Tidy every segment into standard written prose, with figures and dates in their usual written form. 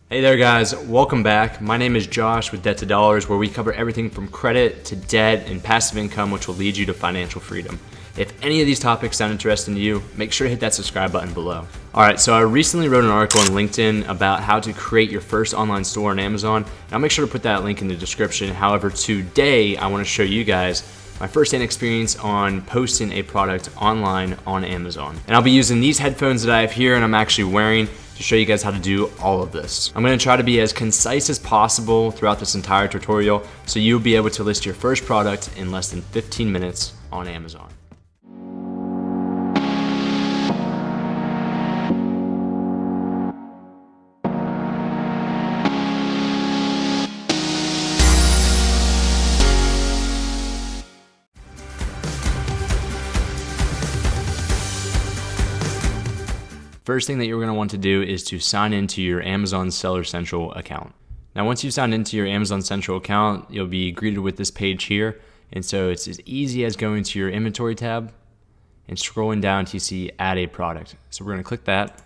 Hey there guys, welcome back. My name is Josh with Debt to Dollars, where we cover everything from credit to debt and passive income, which will lead you to financial freedom. If any of these topics sound interesting to you, make sure to hit that subscribe button below. Alright, so I recently wrote an article on LinkedIn about how to create your first online store on Amazon, and I'll make sure to put that link in the description. However, today I want to show you guys my first-hand experience on posting a product online on Amazon. And I'll be using these headphones that I have here and I'm actually wearing to show you guys how to do all of this. I'm gonna try to be as concise as possible throughout this entire tutorial so you'll be able to list your first product in less than 15 minutes on Amazon. First thing that you're going to want to do is to sign into your Amazon Seller Central account. Now, once you've signed into your Amazon Central account, you'll be greeted with this page here. And so it's as easy as going to your inventory tab and scrolling down to see add a product. So we're going to click that.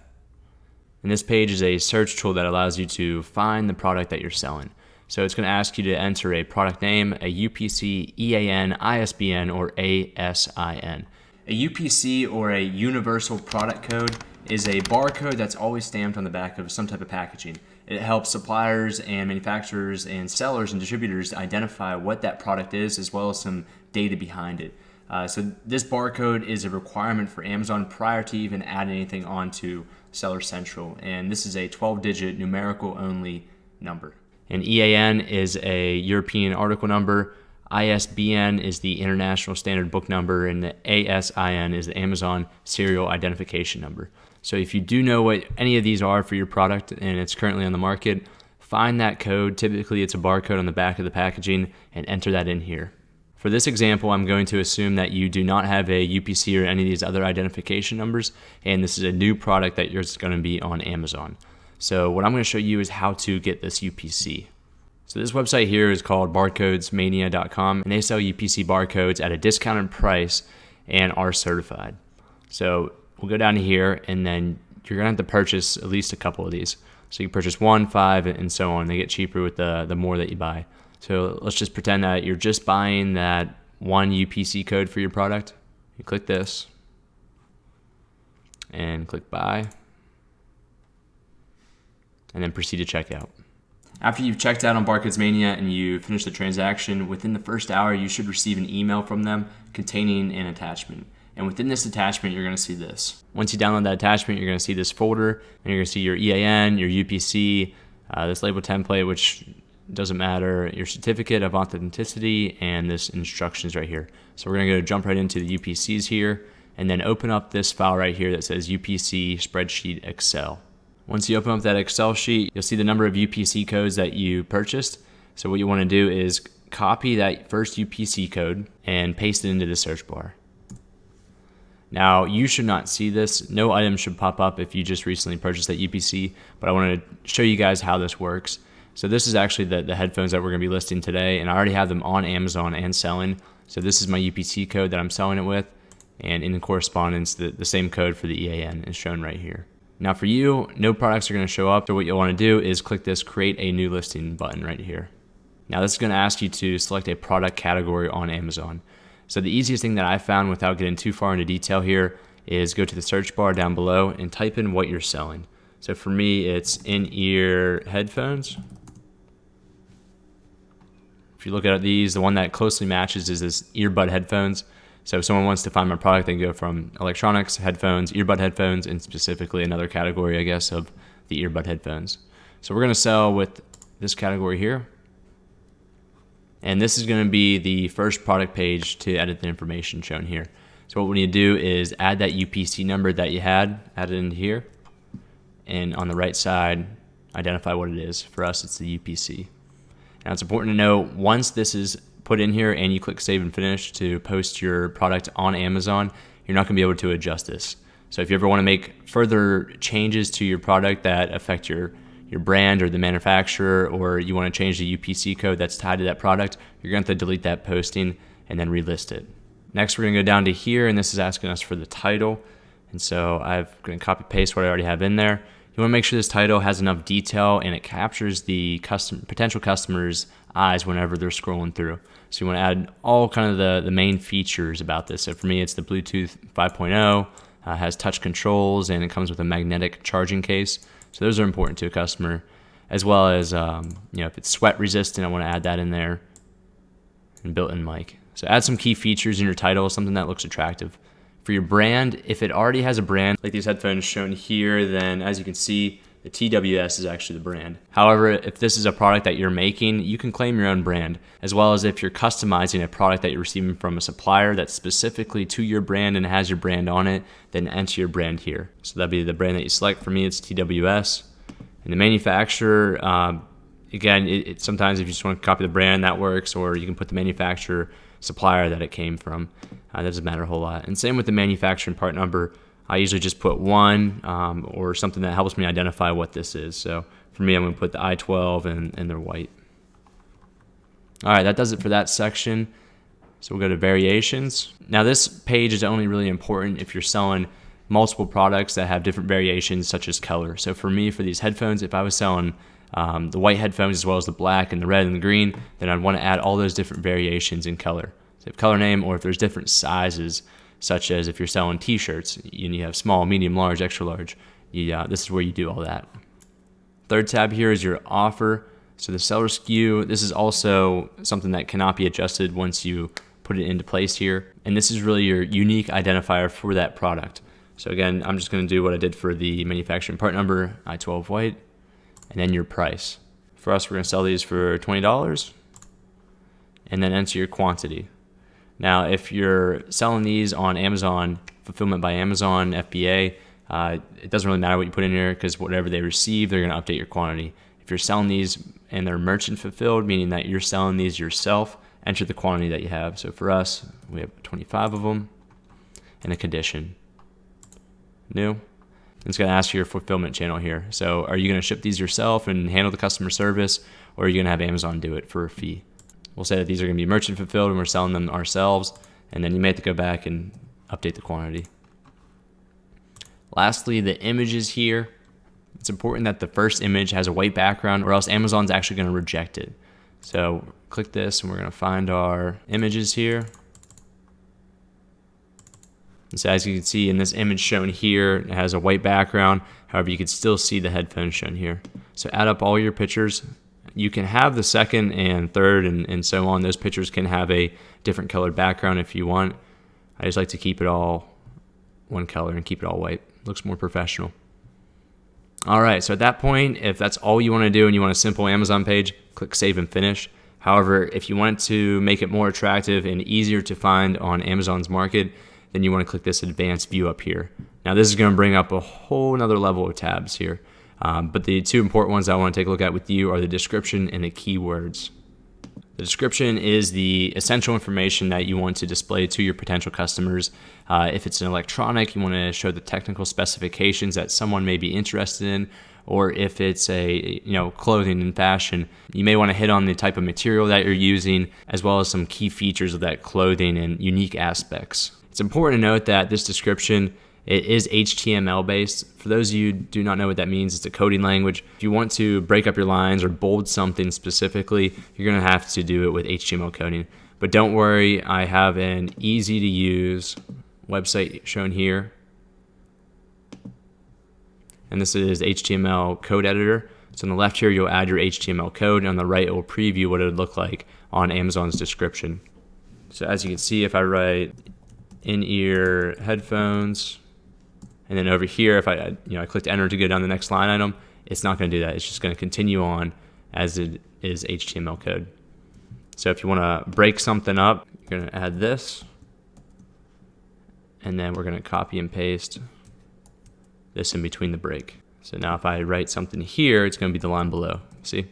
And this page is a search tool that allows you to find the product that you're selling. So it's going to ask you to enter a product name, a UPC, EAN, ISBN, or ASIN. A UPC, or a Universal Product Code, is a barcode that's always stamped on the back of some type of packaging. It helps suppliers and manufacturers and sellers and distributors identify what that product is, as well as some data behind it. So this barcode is a requirement for Amazon prior to even adding anything onto Seller Central. And this is a 12-digit numerical only number. And EAN is a European article number. ISBN is the International Standard Book Number, and the ASIN is the Amazon Serial Identification Number. So if you do know what any of these are for your product and it's currently on the market, find that code. Typically it's a barcode on the back of the packaging, and enter that in here. For this example, I'm going to assume that you do not have a UPC or any of these other identification numbers, and this is a new product that you're going to be on Amazon. So what I'm going to show you is how to get this UPC. So this website here is called barcodesmania.com, and they sell UPC barcodes at a discounted price and are certified. So we'll go down to here, and then you're gonna have to purchase at least a couple of these. So you purchase 1, 5, and so on. They get cheaper with the more that you buy. So let's just pretend that you're just buying that one UPC code for your product. You click this, and click buy, and then proceed to checkout. After you've checked out on Barcodes Mania and you finish the transaction, within the first hour you should receive an email from them containing an attachment. And within this attachment, you're going to see this. Once you download that attachment, you're going to see this folder, and you're going to see your EAN, your UPC, this label template, which doesn't matter, your certificate of authenticity, and this instructions right here. So we're going to jump right into the UPCs here, and then open up this file right here that says UPC Spreadsheet Excel. Once you open up that Excel sheet, you'll see the number of UPC codes that you purchased. So what you want to do is copy that first UPC code and paste it into the search bar. Now, you should not see this. No item should pop up if you just recently purchased that UPC, but I want to show you guys how this works. So this is actually the headphones that we're going to be listing today, and I already have them on Amazon and selling. So this is my UPC code that I'm selling it with, and in the correspondence, the same code for the EAN is shown right here. Now for you, no products are going to show up, so what you'll want to do is click this Create a New Listing button right here. Now this is going to ask you to select a product category on Amazon. So the easiest thing that I found without getting too far into detail here is go to the search bar down below and type in what you're selling. So for me, it's in-ear headphones. If you look at these, the one that closely matches is this earbud headphones. So if someone wants to find my product, they can go from electronics, headphones, earbud headphones, and specifically another category, I guess, of the earbud headphones. So we're going to sell with this category here. And this is going to be the first product page to edit the information shown here. So what we need to do is add that UPC number that you had, add it into here. And on the right side, identify what it is. For us, it's the UPC. Now it's important to know, once this is put in here and you click Save and Finish to post your product on Amazon, you're not going to be able to adjust this. So if you ever want to make further changes to your product that affect your brand or the manufacturer, or you want to change the UPC code that's tied to that product, you're going to have to delete that posting and then relist it. Next, we're going to go down to here, and this is asking us for the title. And so I'm going to copy paste what I already have in there. You You want to make sure this title has enough detail and it captures the potential customer's eyes whenever they're scrolling through. So you want to add all kind of the main features about this. So for me, it's the Bluetooth 5.0, has touch controls, and it comes with a magnetic charging case. So those are important to a customer, as well as if it's sweat resistant, I want to add that in there, and built-in mic. So add some key features in your title, something that looks attractive. For your brand, if it already has a brand, like these headphones shown here, then as you can see, the TWS is actually the brand. However, if this is a product that you're making, you can claim your own brand, as well as if you're customizing a product that you're receiving from a supplier that's specifically to your brand and has your brand on it, then enter your brand here. So that'd be the brand that you select. For me, it's TWS. And the manufacturer, again, sometimes if you just want to copy the brand, that works, or you can put the manufacturer supplier that it came from. That doesn't matter a whole lot. And same with the manufacturing part number. I usually just put 1 or something that helps me identify what this is. So for me, I'm going to put the I-12 and they're white. All right, that does it for that section. So we'll go to variations. Now this page is only really important if you're selling multiple products that have different variations such as color. So for me, for these headphones, if I was selling the white headphones as well as the black and the red and the green, then I'd want to add all those different variations in color. So if color name, or if there's different sizes, such as if you're selling t-shirts and you have small, medium, large, extra large, this is where you do all that. Third tab here is your offer. So the seller SKU, this is also something that cannot be adjusted once you put it into place here. And this is really your unique identifier for that product. So again, I'm just going to do what I did for the manufacturing part number, I-12 white, and then your price. For us, we're going to sell these for $20, and then enter your quantity. Now, if you're selling these on Amazon, fulfillment by Amazon, FBA, it doesn't really matter what you put in here because whatever they receive, they're going to update your quantity. If you're selling these and they're merchant fulfilled, meaning that you're selling these yourself, enter the quantity that you have. So for us, we have 25 of them and a condition. New. It's going to ask you your fulfillment channel here. So are you going to ship these yourself and handle the customer service, or are you going to have Amazon do it for a fee? We'll say that these are going to be merchant fulfilled and we're selling them ourselves, and then you may have to go back and update the quantity. Lastly, the images here. It's important that the first image has a white background, or else Amazon's actually going to reject it. So click this and we're going to find our images here. And so as you can see in this image shown here, it has a white background. However, you can still see the headphones shown here. So add up all your pictures. You can have the second and third and so on. Those pictures can have a different colored background if you want. I just like to keep it all one color and keep it all white. Looks more professional. All right, so at that point, if that's all you want to do and you want a simple Amazon page, click Save and Finish. However, if you want to make it more attractive and easier to find on Amazon's market, then you want to click this Advanced View up here. Now this is going to bring up a whole nother level of tabs here. But the two important ones I want to take a look at with you are the description and the keywords. The description is the essential information that you want to display to your potential customers. If it's an electronic, you want to show the technical specifications that someone may be interested in, or if it's a clothing and fashion, you may want to hit on the type of material that you're using, as well as some key features of that clothing and unique aspects. It's important to note that this description, it is HTML based. For those of you who do not know what that means, it's a coding language. If you want to break up your lines or bold something specifically, you're going to have to do it with HTML coding. But don't worry, I have an easy to use website shown here. And this is HTML code editor. So on the left here, you'll add your HTML code, and on the right, it will preview what it would look like on Amazon's description. So as you can see, if I write in-ear headphones, and then over here, if I clicked enter to go down the next line item, it's not going to do that. It's just going to continue on as it is HTML code. So if you want to break something up, you're going to add this, and then we're going to copy and paste this in between the break. So now if I write something here, it's going to be the line below. See?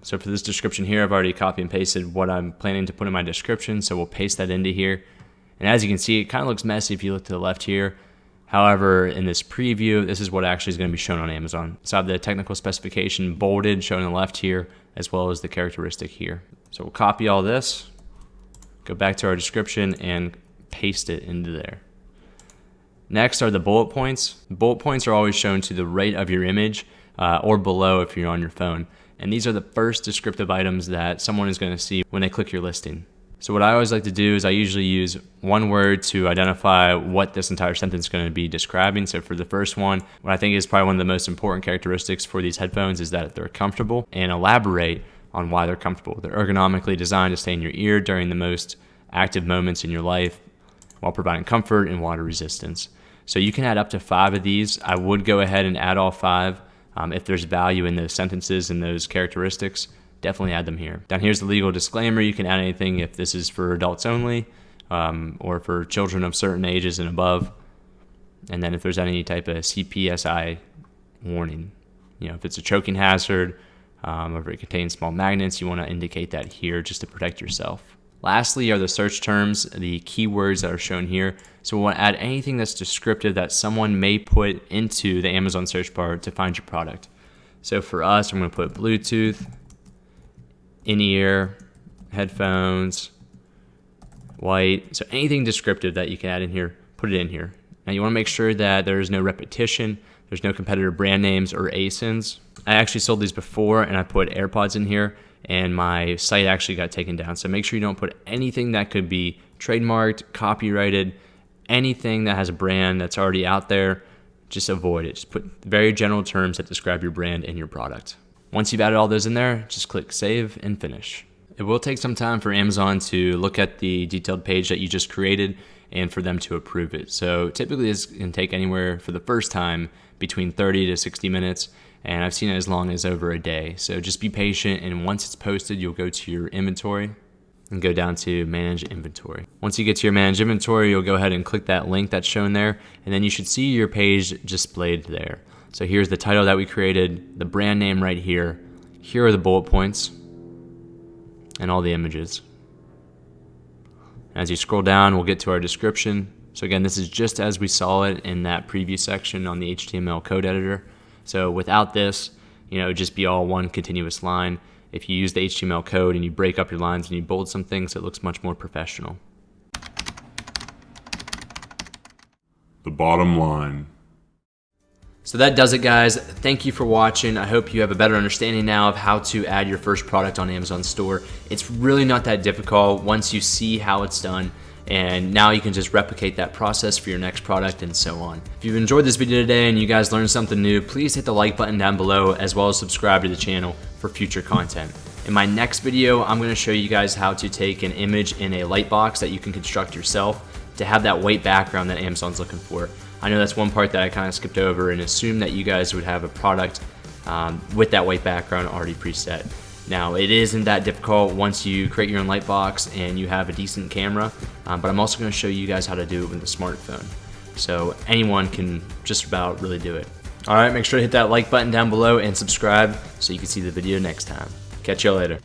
So for this description here, I've already copy and pasted what I'm planning to put in my description, so we'll paste that into here. And as you can see, it kind of looks messy if you look to the left here. However, in this preview, this is what actually is going to be shown on Amazon. So I have the technical specification bolded shown on the left here, as well as the characteristic here. So we'll copy all this, go back to our description, and paste it into there. Next are the bullet points. Bullet points are always shown to the right of your image or below if you're on your phone. And these are the first descriptive items that someone is going to see when they click your listing. So what I always like to do is I usually use one word to identify what this entire sentence is going to be describing. So for the first one, what I think is probably one of the most important characteristics for these headphones is that they're comfortable, and elaborate on why they're comfortable. They're ergonomically designed to stay in your ear during the most active moments in your life while providing comfort and water resistance. So you can add up to 5 of these. I would go ahead and add all 5. If there's value in those sentences and those characteristics, definitely add them here. Down here's the legal disclaimer. You can add anything if this is for adults only or for children of certain ages and above. And then if there's any type of CPSI warning, if it's a choking hazard or if it contains small magnets, you want to indicate that here just to protect yourself. Lastly are the search terms, the keywords that are shown here. So we want to add anything that's descriptive that someone may put into the Amazon search bar to find your product. So for us, I'm going to put Bluetooth, in-ear, headphones, white. So anything descriptive that you can add in here, put it in here. Now you want to make sure that there's no repetition, there's no competitor brand names or ASINs. I actually sold these before and I put AirPods in here, and my site actually got taken down. So make sure you don't put anything that could be trademarked, copyrighted, anything that has a brand that's already out there. Just avoid it. Just put very general terms that describe your brand and your product. Once you've added all those in there, just click save and finish. It will take some time for Amazon to look at the detailed page that you just created and for them to approve it. So typically this can take anywhere for the first time between 30 to 60 minutes. And I've seen it as long as over a day. So just be patient, and once it's posted, you'll go to your inventory and go down to manage inventory. Once you get to your manage inventory, you'll go ahead and click that link that's shown there, and then you should see your page displayed there. So here's the title that we created, the brand name right here. Here are the bullet points and all the images. As you scroll down, we'll get to our description. So again, this is just as we saw it in that preview section on the HTML code editor. So without this, it would just be all one continuous line. If you use the HTML code and you break up your lines and you bold some things, it looks much more professional. The bottom line. So that does it, guys. Thank you for watching. I hope you have a better understanding now of how to add your first product on Amazon Store. It's really not that difficult once you see how it's done. And now you can just replicate that process for your next product and so on. If you've enjoyed this video today and you guys learned something new, please hit the like button down below, as well as subscribe to the channel for future content. In my next video, I'm going to show you guys how to take an image in a light box that you can construct yourself to have that white background that Amazon's looking for. I know that's one part that I kind of skipped over and assumed that you guys would have a product with that white background already preset. Now, it isn't that difficult once you create your own light box and you have a decent camera, but I'm also going to show you guys how to do it with a smartphone. So anyone can just about really do it. All right, make sure to hit that like button down below and subscribe so you can see the video next time. Catch you later.